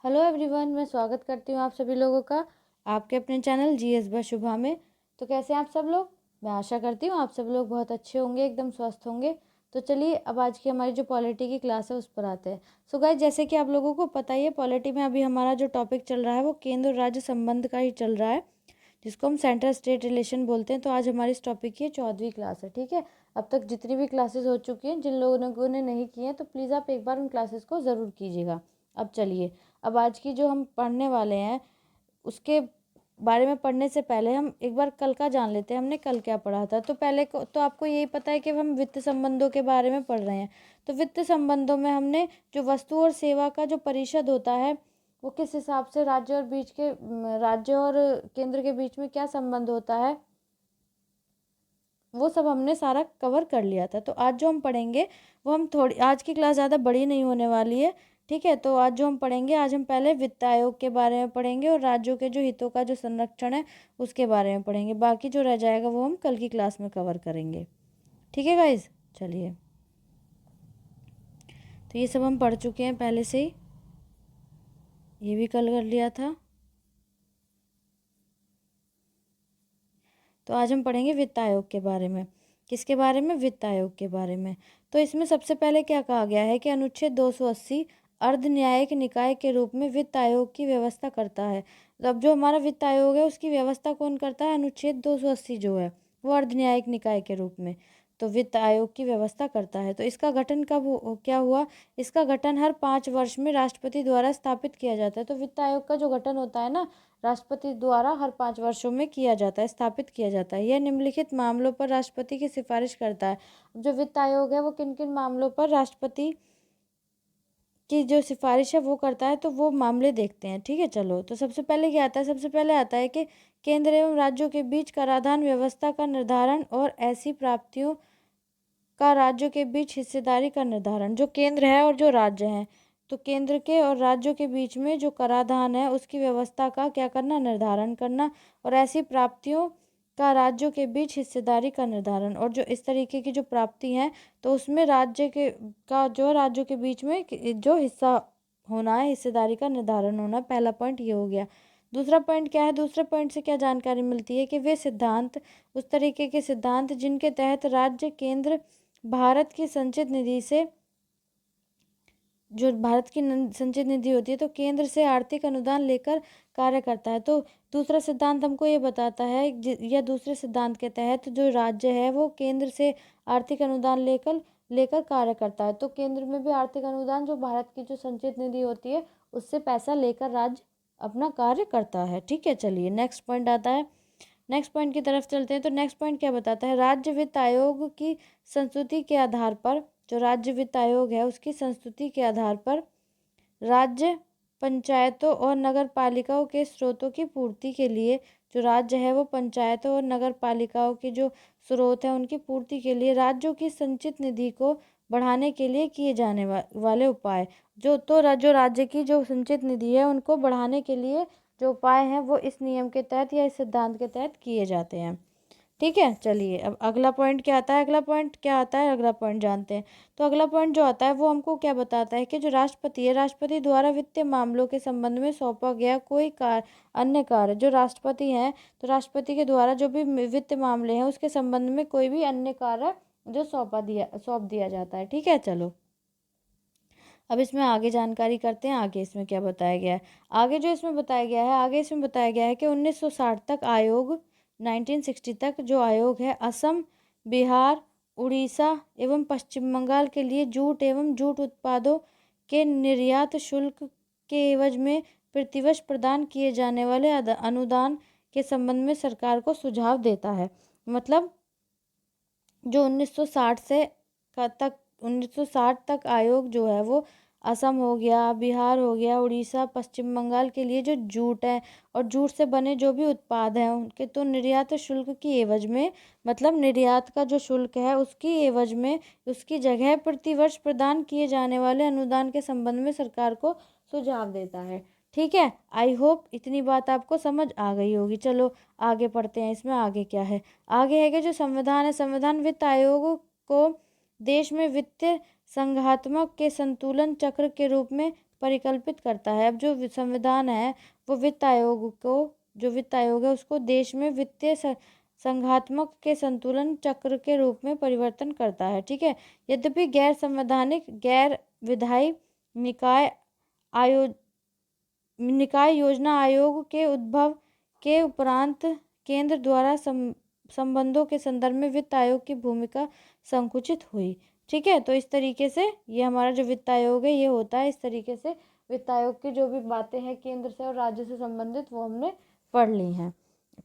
Hello everyone, मैं स्वागत करती हूँ आप सभी लोगों का आपके अपने चैनल जीएस बाय शुभा में। तो कैसे हैं आप सब लोग? मैं आशा करती हूँ आप सब लोग बहुत अच्छे होंगे, एकदम स्वस्थ होंगे। तो चलिए अब आज की हमारी जो पॉलिटी की क्लास है उस पर आते हैं। सो गाइस, जैसे कि आप लोगों को पता ही है, पॉलिटी में अभी हमारा जो टॉपिक चल रहा है वो केंद्र और राज्य संबंध का ही चल रहा है, जिसको हम सेंट्रल स्टेट रिलेशन बोलते हैं। तो आज हमारी इस टॉपिक की 14वीं क्लास है। ठीक है, अब तक जितनी भी क्लासेस हो चुकी हैं, जिन लोगों ने नहीं की हैं तो प्लीज़ आप एक बार उन क्लासेस को ज़रूर कीजिएगा। अब चलिए, अब आज की जो हम पढ़ने वाले हैं उसके बारे में पढ़ने से पहले हम एक बार कल का जान लेते हैं, हमने कल क्या पढ़ा था। तो पहले को तो आपको यही पता है कि हम वित्त संबंधों के बारे में पढ़ रहे हैं। तो वित्त संबंधों में हमने जो वस्तु और सेवा का जो परिषद होता है वो किस हिसाब से राज्य और केंद्र के बीच में क्या संबंध होता है, वो सब हमने सारा कवर कर लिया था। तो आज जो हम पढ़ेंगे वो हम थोड़ी, आज की क्लास ज़्यादा बड़ी नहीं होने वाली है। ठीक है, तो आज जो हम पढ़ेंगे, आज हम पहले वित्त आयोग के बारे में पढ़ेंगे और राज्यों के जो हितों का जो संरक्षण है उसके बारे में पढ़ेंगे। बाकी जो रह जाएगा वो हम कल की क्लास में कवर करेंगे। ठीक है गाइज, चलिए। तो ये सब हम पढ़ चुके हैं पहले से ही, ये भी कल कर लिया था। तो आज हम पढ़ेंगे वित्त आयोग के बारे में। किसके बारे में? वित्त आयोग के बारे में। तो इसमें सबसे पहले क्या कहा गया है कि अनुच्छेद 280 अर्ध न्यायिक निकाय के रूप में वित्त आयोग की व्यवस्था करता है। तो अब जो हमारा वित्त आयोग है उसकी व्यवस्था कौन करता है? अनुच्छेद 280 जो है वो अर्ध न्यायिक निकाय के रूप में तो वित्त आयोग की व्यवस्था करता है। तो इसका गठन क्या हुआ? इसका गठन हर 5 वर्ष में राष्ट्रपति द्वारा स्थापित किया जाता है। तो वित्त आयोग का जो गठन होता है ना, राष्ट्रपति द्वारा हर 5 वर्षों में किया जाता है, स्थापित किया जाता है। यह निम्नलिखित मामलों पर राष्ट्रपति की सिफारिश करता है। जो वित्त आयोग है वो किन किन मामलों पर राष्ट्रपति की जो सिफारिश है वो करता है, तो वो मामले देखते हैं। ठीक है, चलो। तो सबसे पहले क्या आता है? सबसे पहले आता है कि केंद्र एवं राज्यों के बीच कराधान व्यवस्था का निर्धारण और ऐसी प्राप्तियों का राज्यों के बीच हिस्सेदारी का निर्धारण। जो केंद्र है और जो राज्य हैं, तो केंद्र के और राज्यों के बीच में जो कराधान है उसकी व्यवस्था का क्या करना? निर्धारण करना। और ऐसी प्राप्तियों का राज्यों के बीच हिस्सेदारी का निर्धारण। और जो इस तरीके की जो प्राप्ति है तो उसमें राज्यों के बीच में जो हिस्सा होना है, हिस्सेदारी का निर्धारण होना, पहला पॉइंट ये हो गया। दूसरा पॉइंट क्या है? दूसरे पॉइंट से क्या जानकारी मिलती है कि वे सिद्धांत, उस तरीके के सिद्धांत जिनके तहत राज्य केंद्र भारत की संचित निधि से, जो भारत की संचित निधि होती है, तो केंद्र से आर्थिक अनुदान लेकर कार्य करता है। तो दूसरा सिद्धांत हमको ये बताता है, या दूसरे सिद्धांत के तहत जो राज्य है वो केंद्र से आर्थिक अनुदान लेकर लेकर कार्य करता है। तो केंद्र में भी आर्थिक अनुदान, जो भारत की जो संचित निधि होती है उससे पैसा लेकर राज्य अपना कार्य करता है। ठीक है, चलिए नेक्स्ट पॉइंट आता है। नेक्स्ट पॉइंट की तरफ चलते हैं। तो नेक्स्ट पॉइंट क्या बताता है? राज्य वित्त आयोग की संस्तुति के आधार पर, जो राज्य वित्त आयोग है उसकी संस्तुति के आधार पर राज्य पंचायतों और नगर पालिकाओं के स्रोतों की पूर्ति के लिए, जो राज्य है वो पंचायतों और नगर पालिकाओं के जो स्रोत हैं उनकी पूर्ति के लिए राज्यों की संचित निधि को बढ़ाने के लिए किए जाने वाले उपाय, जो राज्य की जो संचित निधि है उनको बढ़ाने के लिए जो उपाय हैं वो इस नियम के तहत या इस सिद्धांत के तहत किए जाते हैं। ठीक है, चलिए अब अगला पॉइंट क्या आता है? अगला पॉइंट जानते हैं। तो अगला पॉइंट जो आता है वो हमको क्या बताता है कि जो राष्ट्रपति है, राष्ट्रपति द्वारा वित्तीय मामलों के संबंध में सौंपा गया कोई अन्य कार्य, जो राष्ट्रपति हैं तो राष्ट्रपति के द्वारा जो भी वित्त मामले हैं उसके संबंध में कोई भी अन्य कार्य जो सौंप दिया जाता है। ठीक है, चलो अब इसमें आगे जानकारी करते हैं। आगे इसमें क्या बताया गया है? आगे इसमें बताया गया है कि 1960 तक आयोग, 1960 तक जो आयोग है असम, बिहार, उड़ीसा एवं पश्चिम बंगाल के लिए जूट एवं जूट उत्पादों के निर्यात शुल्क के एवज में प्रतिवर्ष प्रदान किए जाने वाले अनुदान के संबंध में सरकार को सुझाव देता है। मतलब जो 1960 तक आयोग जो है वो असम हो गया, बिहार हो गया, उड़ीसा, पश्चिम बंगाल के लिए जो जूट है और जूट से बने जो भी उत्पाद हैं उनके तो निर्यात शुल्क की एवज में, मतलब निर्यात का जो शुल्क है उसकी एवज में, उसकी जगह प्रतिवर्ष प्रदान किए जाने वाले अनुदान के संबंध में सरकार को सुझाव देता है। ठीक है, आई होप इतनी बात आपको समझ आ गई होगी। चलो आगे पढ़ते हैं। इसमें आगे क्या है? आगे है कि जो संविधान है, संविधान वित्त आयोग को देश में वित्तीय संघात्मक के संतुलन चक्र के रूप में परिकल्पित करता है। अब जो संविधान है वो वित्त आयोग है उसको देश में वित्तीय संघात्मक के संतुलन चक्र के रूप में परिवर्तन करता है। ठीक है, यद्यपि गैर संवैधानिक गैर विधायी निकाय योजना आयोग के उद्भव के उपरांत केंद्र द्वारा संबंधों के संदर्भ में वित्त आयोग की भूमिका संकुचित हुई। ठीक है, तो इस तरीके से ये हमारा जो वित्त आयोग है ये होता है। इस तरीके से वित्त आयोग की जो भी बातें हैं केंद्र से और राज्य से संबंधित वो हमने पढ़ ली हैं।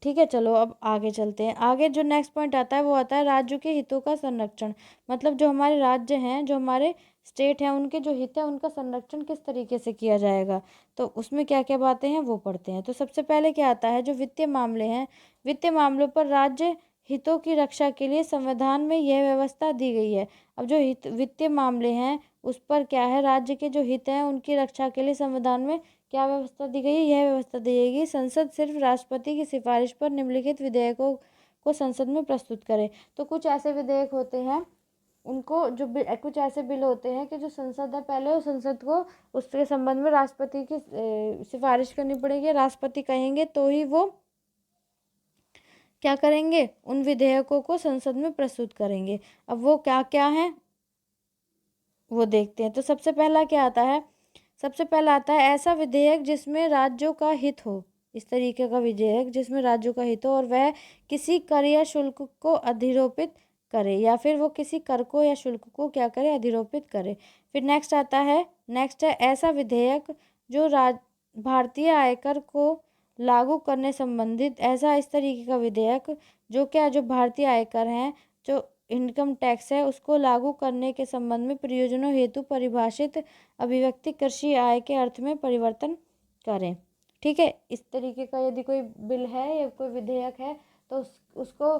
ठीक है, चलो अब आगे चलते हैं। आगे जो नेक्स्ट पॉइंट आता है वो आता है राज्यों के हितों का संरक्षण। मतलब जो हमारे राज्य हैं, जो हमारे स्टेट हैं, उनके जो हित हैं उनका संरक्षण किस तरीके से किया जाएगा, तो उसमें क्या क्या बातें हैं वो पढ़ते हैं। तो सबसे पहले क्या आता है, जो वित्तीय मामले हैं, वित्तीय मामलों पर राज्य हितों की रक्षा के लिए संविधान में यह व्यवस्था दी गई है। अब जो वित्तीय मामले हैं उस पर क्या है, राज्य के जो हित हैं उनकी रक्षा के लिए संविधान में क्या व्यवस्था दी गई है, यह व्यवस्था दी गई है संसद सिर्फ राष्ट्रपति की सिफारिश पर निम्नलिखित विधेयकों को संसद में प्रस्तुत करे। तो कुछ ऐसे विधेयक होते हैं उनको जो कुछ ऐसे बिल होते हैं कि जो संसद है पहले उस संसद को उसके संबंध में राष्ट्रपति की सिफारिश करनी पड़ेगी। राष्ट्रपति कहेंगे तो ही वो क्या करेंगे, उन विधेयकों को संसद में प्रस्तुत करेंगे। अब वो क्या क्या है वो देखते हैं। तो सबसे पहला क्या आता है, सबसे पहला आता है ऐसा विधेयक जिसमें राज्यों का हित हो। इस तरीके का विधेयक जिसमें राज्यों का हित हो और वह किसी कर या शुल्क को अधिरोपित करे, या फिर वो किसी कर को या शुल्क को क्या करे, अधिरोपित करे। फिर नेक्स्ट आता है, नेक्स्ट है ऐसा विधेयक जो भारतीय आयकर को लागू करने संबंधित, ऐसा इस तरीके का विधेयक जो भारतीय आयकर हैं, जो इनकम टैक्स है उसको लागू करने के संबंध में प्रयोजनों हेतु परिभाषित अभिव्यक्ति कृषि आय के अर्थ में परिवर्तन करें। ठीक है, इस तरीके का यदि कोई बिल है या कोई विधेयक है तो उसको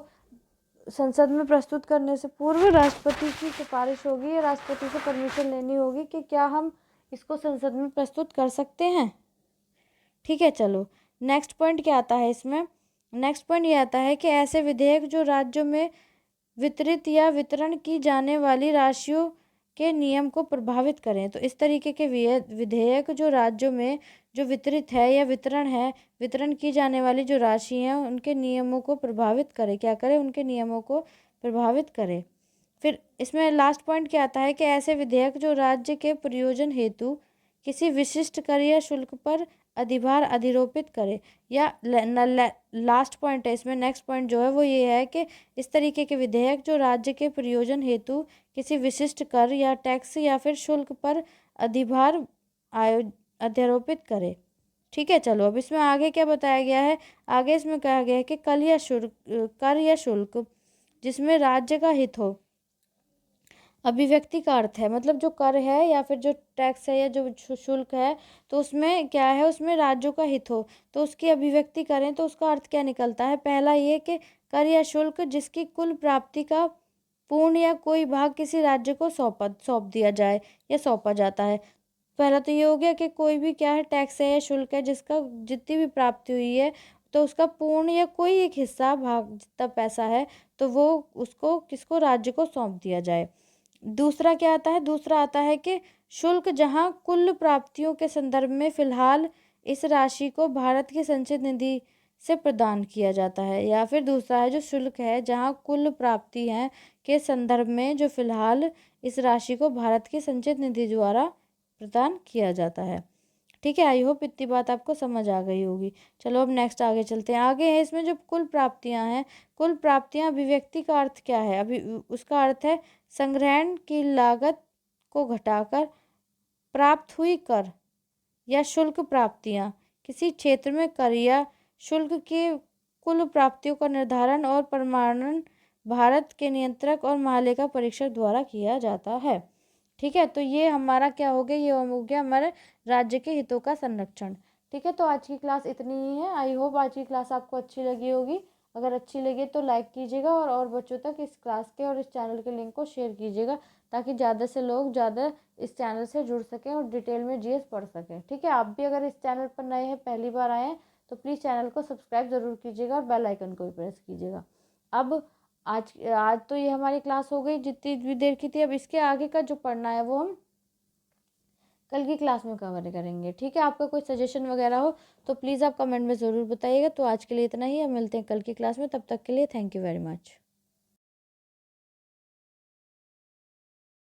संसद में प्रस्तुत करने से पूर्व राष्ट्रपति की सिफारिश होगी या राष्ट्रपति से परमिशन लेनी होगी कि क्या हम इसको संसद में प्रस्तुत कर सकते हैं। ठीक है, चलो नेक्स्ट पॉइंट क्या आता है इसमें, नेक्स्ट पॉइंट ये आता है कि ऐसे विधेयक जो राज्यों में वितरित या वितरण की जाने वाली राशियों के नियम को प्रभावित करें। तो इस तरीके के विधेयक जो राज्यों में जो वितरित है या वितरण की जाने वाली जो राशि है उनके नियमों को प्रभावित करे, क्या करे, उनके नियमों को प्रभावित करे। फिर इसमें लास्ट पॉइंट क्या आता है कि ऐसे विधेयक जो राज्य के प्रयोजन हेतु किसी विशिष्ट कर या शुल्क पर अधिभार अधिरोपित करे, या लास्ट पॉइंट है इसमें, नेक्स्ट पॉइंट जो है वो ये है कि इस तरीके के विधेयक जो राज्य के प्रयोजन हेतु किसी विशिष्ट कर या टैक्स या फिर शुल्क पर अधिभार अध्यारोपित करे। ठीक है, चलो अब इसमें आगे क्या बताया गया है, आगे इसमें कहा गया है कि कर या शुल्क जिसमें राज्य का हित हो। अभिव्यक्ति का अर्थ है, मतलब जो कर है या फिर जो टैक्स है या जो शुल्क है तो उसमें क्या है, उसमें राज्यों का हित हो तो उसकी अभिव्यक्ति करें तो उसका अर्थ क्या निकलता है। पहला ये कि कर या शुल्क जिसकी कुल प्राप्ति का पूर्ण या कोई भाग किसी राज्य को सौंप दिया जाए या सौंपा जाता है। पहला तो ये हो गया कि कोई भी क्या है, टैक्स है या शुल्क है जिसका जितनी भी प्राप्ति हुई है तो उसका पूर्ण या कोई एक हिस्सा भाग जितना पैसा है तो वो उसको किसको, राज्य को सौंप दिया जाए। दूसरा क्या आता है, दूसरा आता है कि शुल्क जहां कुल प्राप्तियों के संदर्भ में फिलहाल इस राशि को भारत की संचित निधि से प्रदान किया जाता है। या फिर दूसरा है जो शुल्क है जहां कुल प्राप्ति है के संदर्भ में जो फिलहाल इस राशि को भारत की संचित निधि द्वारा प्रदान किया जाता है। ठीक है, आई होप इतनी बात आपको समझ आ गई होगी। चलो अब नेक्स्ट आगे चलते हैं। आगे है इसमें जो कुल प्राप्तियां हैं, कुल प्राप्तियां अभिव्यक्ति का अर्थ क्या है, अभी उसका अर्थ है संग्रहण की लागत को घटाकर प्राप्त हुई कर या शुल्क प्राप्तियां। किसी क्षेत्र में कर या शुल्क की कुल प्राप्तियों का निर्धारण और प्रमाणन भारत के नियंत्रक और महालेखा परीक्षक द्वारा किया जाता है। ठीक है, तो ये हमारा क्या हो गया, ये हो गया हमारे राज्य के हितों का संरक्षण। ठीक है, तो आज की क्लास इतनी ही है। आई होप आज की क्लास आपको अच्छी लगी होगी। अगर अच्छी लगे तो लाइक कीजिएगा और बच्चों तक इस क्लास के और इस चैनल के लिंक को शेयर कीजिएगा ताकि ज़्यादा से लोग ज़्यादा इस चैनल से जुड़ सकें और डिटेल में जीएस पढ़ सकें। ठीक है, आप भी अगर इस चैनल पर नए हैं, पहली बार आए हैं तो प्लीज़ चैनल को सब्सक्राइब ज़रूर कीजिएगा और बेल आइकन को भी प्रेस कीजिएगा। अब आज तो ये हमारी क्लास हो गई जितनी भी देर की थी। अब इसके आगे का जो पढ़ना है वो हम कल की क्लास में कवर करेंगे। ठीक है, आपका कोई सजेशन वगैरह हो तो प्लीज़ आप कमेंट में ज़रूर बताइएगा। तो आज के लिए इतना ही, अब मिलते हैं कल की क्लास में, तब तक के लिए थैंक यू वेरी मच।